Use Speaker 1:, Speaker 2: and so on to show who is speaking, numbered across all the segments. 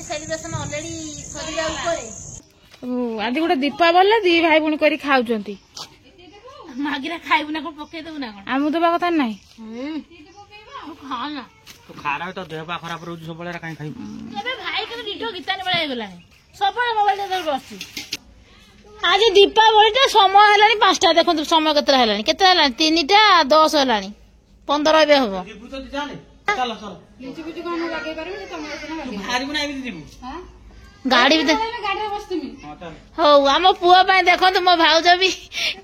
Speaker 1: Celebration already सरिया ऊपर
Speaker 2: आज गोटे दीपावली दी भाई भूणी करी खाउचंती
Speaker 1: मागिरा खाइबु ना कोन पके देबु ना कोन
Speaker 2: आमु दबा कथा नाही
Speaker 1: खा ना
Speaker 3: तो खारा तो देह पा खराब रहउछ सब बेला काई खाइ
Speaker 1: एबे भाई के डिटो गीतानी बेला हेगलानी सब मोबाइल दे बसची आज दीपावली समय हेलानी 5टा देखो समय केतरा हेलानी केतरा हेलानी 3टा 10 हेलानी 15 एबे हबो
Speaker 3: चलो चलो
Speaker 2: लिचु बिचु कोन लगे परबे तमरे से लगे
Speaker 3: भारी बना आबि दिबु
Speaker 2: हां
Speaker 1: गाड़ी भी
Speaker 2: गाड़ी रे बसतिमी
Speaker 3: हां चल
Speaker 1: हो आम पुआ पाए देखो मो भाउज भी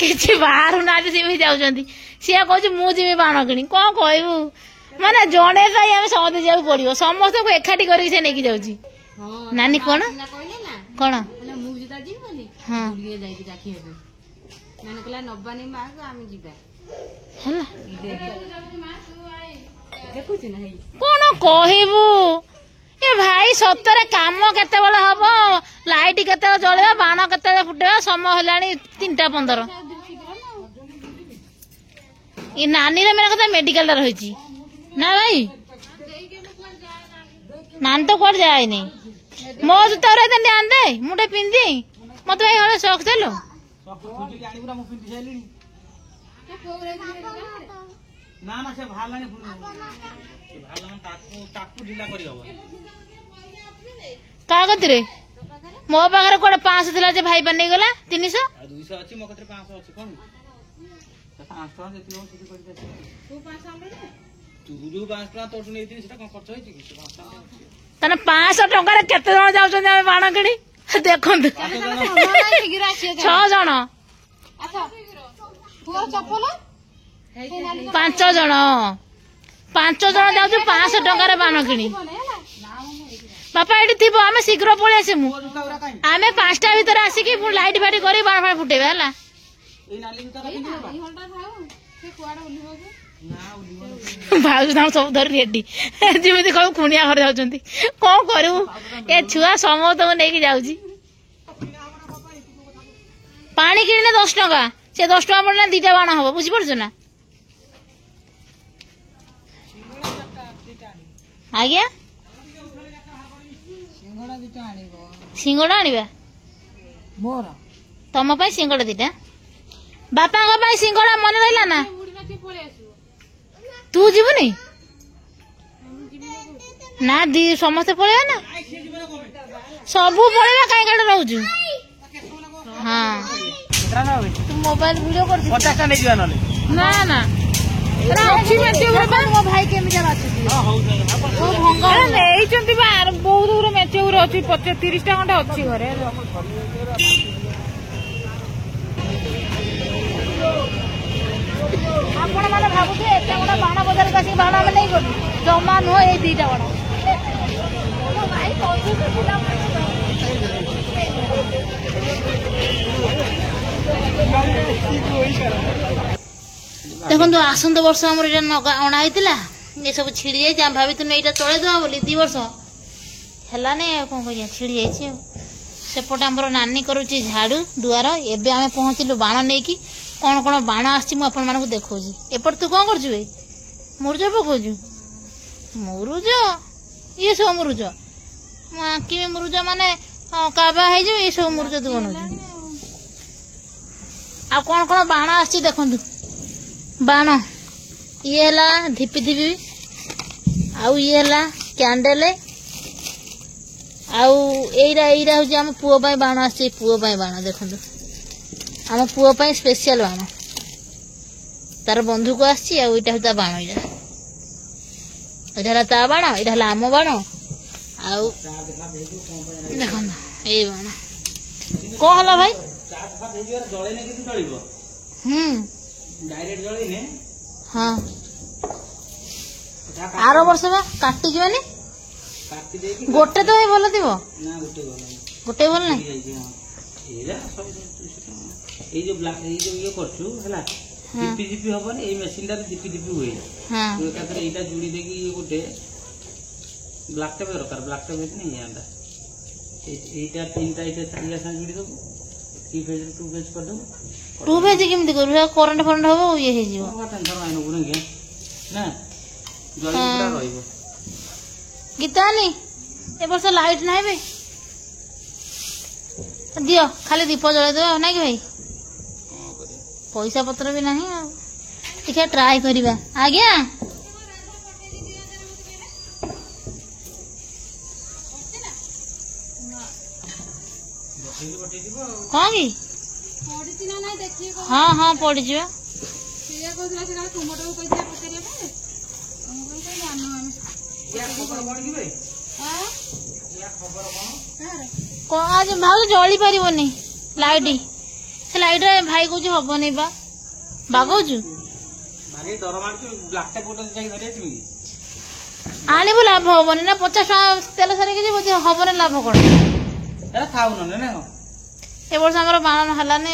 Speaker 1: किसी बाहर ना सी भी जाउछंती सिया कहू मु जीवी बाण किणी कौन कहबू माने जणे साई आम समझ जाऊ पड़ियो समस्त को एकाठी करके से नेकी जाउची नानी कोन कोन हां बुलिए जाई की राखी हेबे नानी कहला नबानी मां को आमी जीबा हला देखुची ना हे कोन कहबू ए भाई सतरे काम केते बेला हबो लाइट केते जळेबा बाण केते फुटेबा समय हेलानी 3:15 ई नानी रे मेरा कथा मेडिकल रे रहिची ना भाई नान तो कोड जाय नहीं मो जूता रे दे आन दे मुटे पिंदी मत भाई हले शौक चलो
Speaker 3: सब खुजी गाड़ी पूरा मु पिंदी छैलिनी ना ना से भालानी फुल भालान ताकू ढिला करी हबो
Speaker 1: कागज रे मो पाखरे कोड 500 थिला जे भाई बनै गला 300
Speaker 3: 200 अछि मो कतरे 500 अछि कोन 500 देती हो सिटी कर दे तू 500 हमरे तू जो 500 तो सुनै दी सेटा कोन खर्च होई कि 500
Speaker 1: तने 500 टका रे केते जण जाउछन हम बाण किणी देखंत 6 जण अच्छा पूरा चप्पल 5 जण 5 जण जाउछु 500 टका रे बाण किणी बापा एठी थिबो आमे शीघ्र पळे आसेमु आमे 5टा भीतर आसी कि लाइट फाइट करी बाण फाण फुटेबे हला
Speaker 3: ए नाली जूता का पिंदी बा ई हंडा थाउ से कुआडा उलिबो ना उलिबो
Speaker 1: भाउज नाम सब धर रेडी जिमिति कहू खुनिया घर जाउछंती कोन करू ए छुआ समो तो नेकी जाउची पानी किने 10 टका से 10 टका पड़ना 2टा बाण हबो बुझि पड़छ ना आज्ञा सिंगड़ा आनिबा मोर तम पाई सिंगड़ा 2टा बापा का पाई सिंगड़ा मन रहला ना तू जीवनी ना दी समस्त पळेबा ना सबु पळेबा काई काडे रहउजु हां
Speaker 3: केतरा ना होई
Speaker 1: तू मोबाइल वीडियो कर
Speaker 3: 50 टा नै जिया नले
Speaker 1: ना ना रा अच्छी मेचे उरे मो भाई केमि जा बाछी
Speaker 3: हां हो जाय
Speaker 1: ओ भंगा नै चंती बार बहुत उरे मेचे उरे अछि 25 30 टा घंटा अछि घरे आपण माने भाबुथे एटा गोटा बाण बजार कासी बाण हम नै करू जमा नो ए 2टा बाण ओ भाई कोजु से बुला देखो आसंत वर्ष आम अणा होता ये सब छिड़ी जाए भाभी तुम यहाँ चले दवा बोली 2 वर्ष है कौन कह छिड़ी जाइए सेपटे आम नानी करुच्ची झाड़ू दुआर एवं आम पहुँचलु बाण नहीं कि कौन कौन बाण आसान देखा एपट तू कौन कर मुरुज पकाऊ मुरुज ये सब मुरुज कि मुरुज माने काबा है ये सब मुरुज तू बना आ कौन कौन बाण आसी देखु बाण ये है धिपी धिपी आउ ये है कैंडल आउ एरा हूँ आम पुओ बाण आसी पुओ बाण देखु आम पुओ स्पेशल बाण तार बंधु को आसी आईटा हूँ बाण यहाँ ता बाण यहाँ आम बाण आउ देख ये बाण कौन है भाई
Speaker 3: डायरेक्ट जळेने
Speaker 1: हां आरो वर्ष में काटी कि माने
Speaker 3: काटी देकी
Speaker 1: गोटे तो भलो थिबो
Speaker 3: ना
Speaker 1: गोटे भल नै
Speaker 3: एला सब ए जो ब्लैक ए जो ये करछु हला जीपी जीपी हबन ए मशीन दा जीपी जीपी होई हां तो एकात्र एटा जुड़ी देकी ये गोटे ब्लैक टेप दरकार ब्लैक टेप नै यादा एटा 3टा एटा 4टा सा जुड़ी दो 3 पेज 2 पेज कर दो
Speaker 1: 2 पेज केमति करू करंट फरंट हो ये हे जीवो
Speaker 3: टेंशन आइनो गुन के ना जल्दी पूरा रहइबो
Speaker 1: गीतानी ए वर्ष लाइट ना बे दियो खाली दीप जलाई दो ना कि भाई पैसा पत्र भी नहीं देखिए ट्राई करिबा आज्ञा कौन की हाँ हाँ पड़ी जी आज भाव जली पारनी लाइट से लाइट भाई कौच हम नहीं बा बागुचु आनबू लाभ हबनी ना 50 टका तेल सारे हबन लाभ कौन ए वर्ष आम बाण हलानी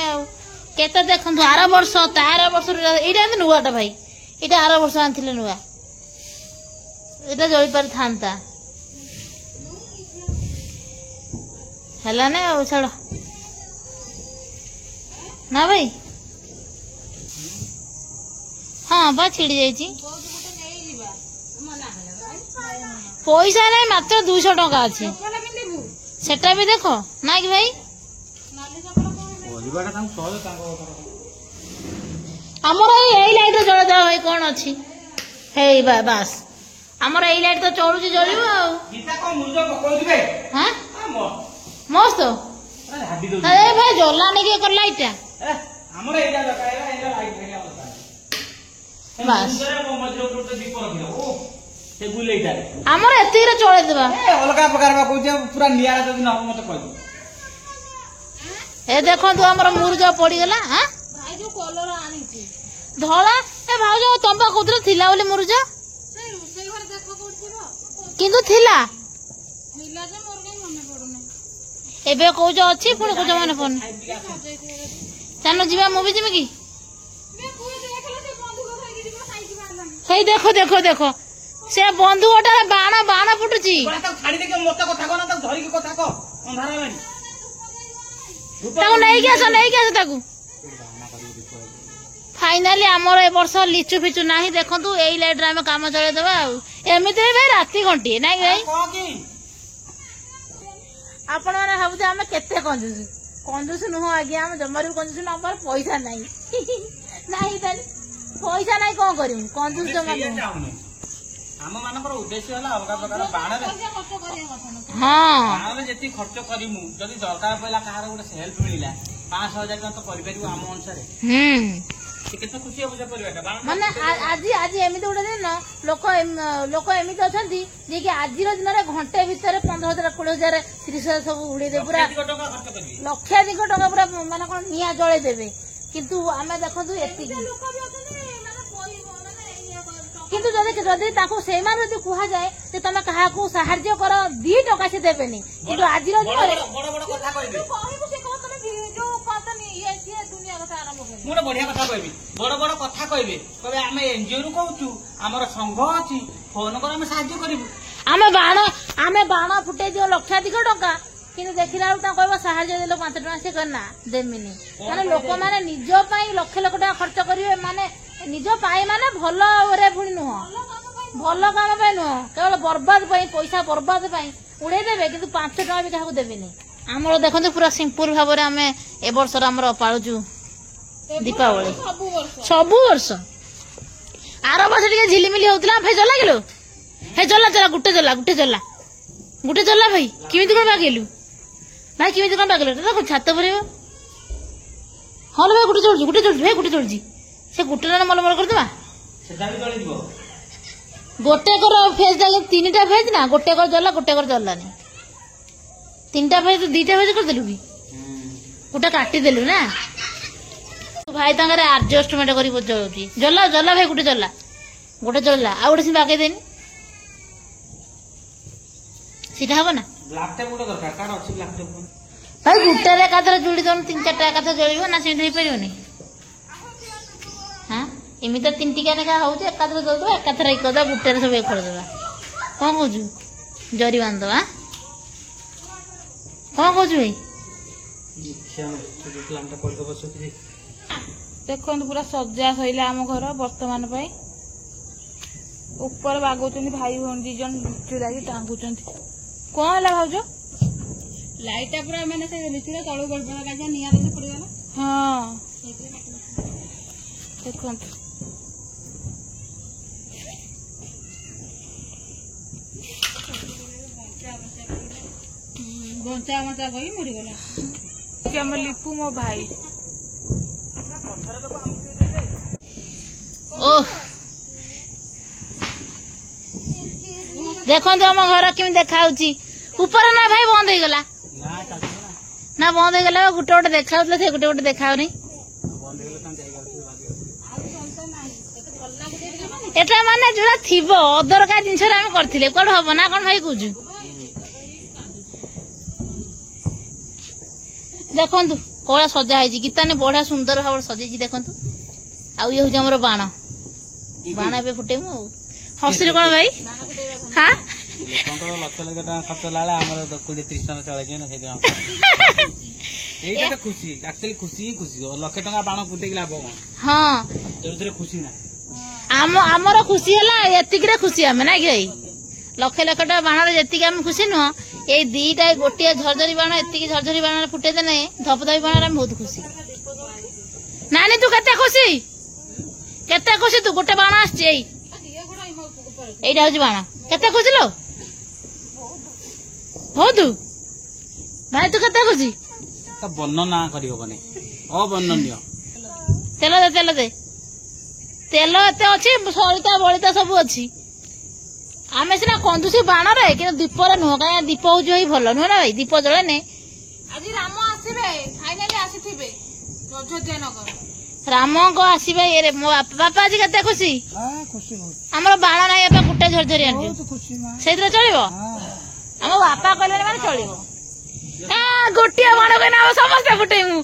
Speaker 1: केते देखु आर वर्ष तार वर्ष यहाँ नुआटा भाई यहाँ आर वर्ष आनी नुआ यहाँ जली पारि था हलानी छाड़ ना भाई हाँ बा छिड़ी जाइए पैसा नहीं मात्र 200 टका अच्छे सेटा भी देखो ना कि भाई आमर यही लाइट जल दे भाई कौन अच्छी है बास आमर यही लाइट तो चलू जलिव हाँ मस्त अरे भाई जलानी कि कर लाइट बास आमर एति चले देबा
Speaker 3: अलग प्रकार पूरा नियारा जदि न मत कह
Speaker 1: ए देखो तू हमर मुर्जा पड़ी गला हां भाई जो कलर आनी छी धोला ए भाई जो तंबा कोदरे थिला बोले मुर्जा से रुसई घर देखो कोठिबो किंतु थिला थिला जे मोर के मने पडुने एबे को जो अछि पुणी को जो मने पडुने चानो जीवा मूवी जिमे की मैं कोई देखला से बंधु को खाई दिबो साइकी मारला हे देखो देखो देखो से बंधु गोटा बाण बाण फुटुची
Speaker 3: छाड़ी दे मत कथा को ना त धरी के कथा को अंधारा लानी
Speaker 1: ताको नहीं के आस ताको फाइनाली आमर ए वर्ष लिचु फिचु नाही देखंतु एई लाइट रे हम काम चले देबा एमिते भाई राती घंटी नाही भाई आपण माने भाबुते हम केते कंजूस कंजूस नुह आगे हम जमारू कंजूस न हमर पैसा नाही नाही त पैसा नाही कोन करिम कंजूस जमा
Speaker 3: हम मानकर उद्देश्य होला अलग प्रकार बाण रे
Speaker 1: हां
Speaker 3: बाण रे जति खर्च करिमु जदि दरकार पइला कहार गुटे हेल्प मिलिला 5000 टका तो करि परिबो हम अनुसार से केते खुशी हो जे परिबाटा बाण
Speaker 1: माने आज आज एमिते उडे दिन लोक लोक एमिते अछंती जे कि आज रो दिन रे घंटे भीतर 15000 20000 30000 सब उडे दे पूरा लक्षाधिक टका पूरा माने कोन निया जळे देबे किंतु आमे देखंतु एति किंतु जदि ताको से मान जदि कुहा जाए जे तमे कहा को सहाय्य कर 2 टका से देबेनी किंतु आज रो दिन रे
Speaker 3: बड़ बड़ कथा कहबे
Speaker 1: कहबो से को तने जो कहतनी ये से दुनिया कथा आरंभ करे
Speaker 3: मोर बढ़िया कथा कहबी बड़ बड़ कथा कहबे कहबे आमे एनजीओ रु कहूचू हमर संघ अछि फोन कर हम सहाय्य करिबु
Speaker 1: आमे बाण फुटे दियो लक्षाधिक टका किंतु देखिला ता कहबो सहाय्य देलो 5 टका से करना देमिनी माने लोक माने निज पई लाख लाख टका खर्च करिवे माने निज पाए माने भलो रे पुणी नुह भलो काम पे नुह केवल बर्बाद पैसा बर्बाद उड़े देवे किंतु 5 टका भी क्या देवेनि आमर देखते पूरा सिंपल भाव में आम ए वर्ष आमर पालुचु दीपावली सबु वर्ष आर वर्ष टे झिलिमिली होता भाई जला गेलो हे जला जला गुटे जला भाई किमिति कोन बागेलु भाई किमिति कोन बागेलु देखो छात पर हाँ भाई गुटे चलुची भाई गुटे चलुची से गुटे जन मल मल करदबा
Speaker 3: सेटा भी जଳି दिबो
Speaker 1: गोटे कर फेज जागे 3टा फेज ना गोटे कर जलानी 3टा फेज 2टा फेज कर देलु की गोटे काटी देलु ना भाई तांगरे एडजस्टमेंट करी जलुची जला भाई गोटे जला आ गोटे से बागे देनी सीधा हबो ना
Speaker 3: ब्लैक टेप गोटे दरकार कार अछि ब्लैक टेप
Speaker 1: भाई गुटे रे कादर जुड़ी दन 3-4टा कादर जलिबो ना सेठ हे परियोनी हाँ एमती 3 टिका लेखा हो एकाथर जलद एकाथर एकदा गुटे सब एक करदे कौन कौन जरी बांधवा कौन कौन भाई
Speaker 2: देखो पूरा सजा सैला आम घर वर्तमान ऊपर बागुच भाई भौणी 2 जन चुरा टांगुंट कौन है भाज
Speaker 4: लाइट पूरा मैंने से लिचुड़ा तळु गडबड का निया रे पड़गला।
Speaker 2: हाँ देखो
Speaker 4: बंचा मचा गई मरी गला
Speaker 2: कि हम लिपू मो भाई
Speaker 1: ओह देखो तो आम घर केमी देखा ऊपर ना भाई बंद हो गला ना बंद हो गला गोटे गोटे देखा से गोटे गोटे देखा एटा माने जोड़ा थिबो अदरकार जिनस आम करथिले कोड हबो ना कोन भाई कुजु देखंतु कोला सजा है गीता ने बढ़िया सुंदर भाव सजे देखंतु आउ ये हूँ हमर बाण बाण ए फुटे मु हसिल कोन भाई हां
Speaker 3: लक्ष लक्ष टका खर्च लाला हमर 20-30 टका चले जे ना सेदिन एटा तो खुशी एक्चुअली खुशी लक्ष टका बाण फुटे लाभ
Speaker 1: हां
Speaker 3: जोरे खुशी ना
Speaker 1: आमर खुशी है एतिक खुशी आम ना कि लक्ष लक्ष टाइम बाण जी आम खुशी नुह ये दीटा गोटे झरझरी बाण एति झरझरी बाण फुटे देने धपधपी बाण बहुत खुशी नानी तू केते खुशी तू गोटे बाण आईटा हूँ बाण केते खुशी लो बहुत भाई तू केते खुशी
Speaker 3: वर्णना करनी अवर्णनीय
Speaker 1: तेल दे तेल एत अच्छी सलिता बलिता सब अच्छी आम सीना कंदुसी बाण रे कि दीप नुह कहीं दीप हूँ भल नुह ना भाई दीप जले ने
Speaker 4: आज राम आसीबे फाइनली आसीथिबे अयोध्यानगर
Speaker 1: राम को आसबे ये मो बापा आज केते खुशी आम बाण ना गोटे झरझरी आनी से चलो आम बापा कहले माने चलो गोटे बाण कहना समस्त फुटेमु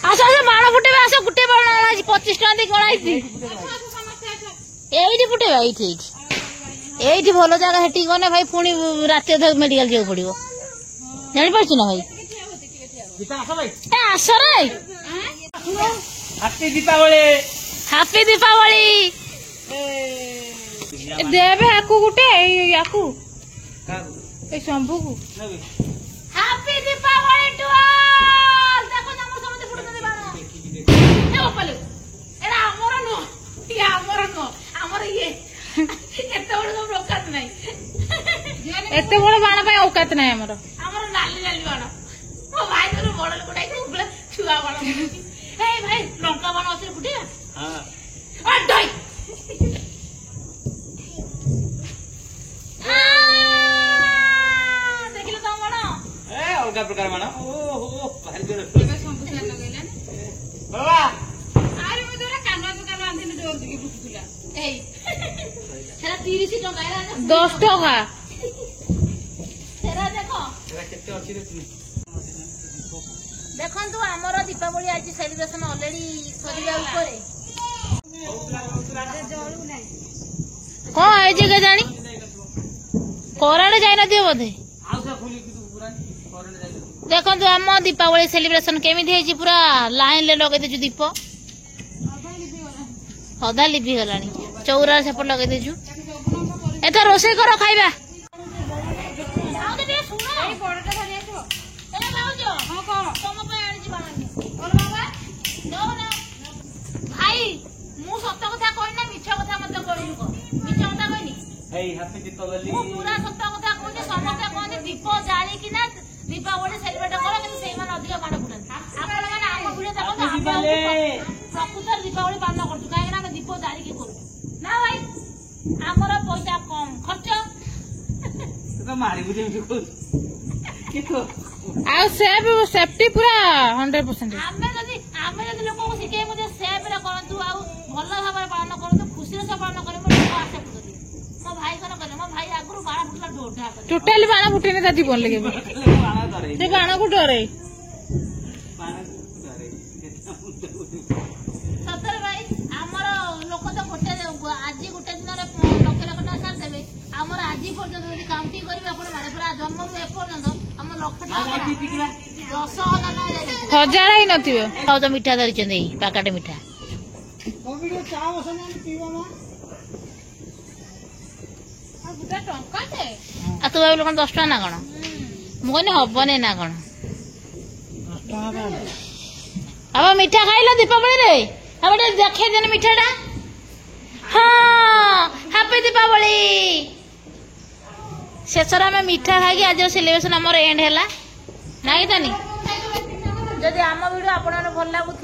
Speaker 1: आस बाण फुटेबे आस गोटे बाण 25 टका दे गणाई एइठी फुटेबा एइठी भल जगह हेटी गने भाई पुणी रात मेडिकल जाऊ पड़ो जानी पारछु ना भाई आस रे
Speaker 3: हैप्पी दीपावली
Speaker 2: देवे याकू गुटे याकू ए शंभू को
Speaker 1: हैप्पी दीपावली टू ऑल देखो ना मोर समते फुटते बाण ए ओपले एरा हमर नो या हमर नो हमर ये एते बड़ औकात नहीं
Speaker 2: एते बड़ बाण पे औकात नहीं हमर
Speaker 1: नाली नाली बाण ओ भाई तोर बड़ लोकटाई को बोले छुआ बाण ए भाई लंका बाण असर फुटिया हां आ डाई देखिलो तो बाण
Speaker 3: ए अलगा प्रकार बाण ओ भारी जोर
Speaker 4: बाबा आरे मो तोरा कानो आंधिन डोर दिके फुटुला
Speaker 1: ए सेरा 30 टका एरा
Speaker 2: 10 टका
Speaker 1: सेरा देखो
Speaker 3: एरा केते अछि रे
Speaker 1: देखंतु हमर दीपावली आज सेलिब्रेशन ऑलरेडी सरिया ऊपर को है जे के जानी कोराडे जाय न दियो बोधे देखंतु हम दीपावली सेलिब्रेशन केमी हेची पूरा लाइन ले लगे देजु दीप अधा लिपि गलानी चौरा सेपट लगे देजु एता रोसे करो खाइबा भाई मु सत्य कथा कहना मिछ कथा मत कहू मिछ कथा कहनी
Speaker 3: हैप्पी दीपावली
Speaker 1: पूरा सत्य कथा कहनी समस्त कहनी दीप जाली कि ना दीपावली सेलिब्रेट करो कि सेही मान अधिक बाण फुटन आपण माने आम भिडियो देखो प्रकृत दीपावली पालन करछु काहे ना दीप जाली कि करू ना भाई हमर पैसा कम खर्च
Speaker 3: तो मारी बुझे को कितो
Speaker 2: आ सेफ्टी पूरा 100%
Speaker 1: आमे जदी लोक को सिखे मुझे सेफ रे करंतु आ भल भाबरे पालन करंतु खुशी रे पालन करे मो आसेप्ट करी मो भाई कोन कहले मो भाई आगुरु बाण फुटला ढोढा करे
Speaker 2: टोटली बाण फुटेने ता जीवन लगे से बाण को डरे
Speaker 1: सतर भाई हमर लोक तो गोटे आज गोटे दिन रे लक्ष लक्ष टका सार देबे हमर आज पर्यंत यदि काउंटिंग करिवे आपण माने पूरा जन्म ए पर्यंत हमर लक्ष टका
Speaker 2: 1000 ही नथिबे
Speaker 1: खाउ तो मिठा धरिचंदे पाकाटे मिठा ଆଉ ତୁ ଭାବିଲୁ କଣ 10 ଟଙ୍କା ନା କଣ? ମୁଁ କହିଲି ହବନି ନା କଣ? अब मिठा खाइल दीपावली रे अब देखे देन मिठाटा हाँ हैप्पी दीपावली शेषर आम मिठा खाई आज सेलिब्रेशन आमर एंड है ना तानी जदि आम वीडियो आपण भल लगुव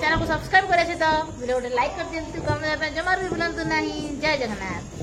Speaker 1: चैनल को सब्सक्राइब कर वीडियो गोटे लाइक कर दिखाँ जमार भी भूलु ना। जय जगन्नाथ।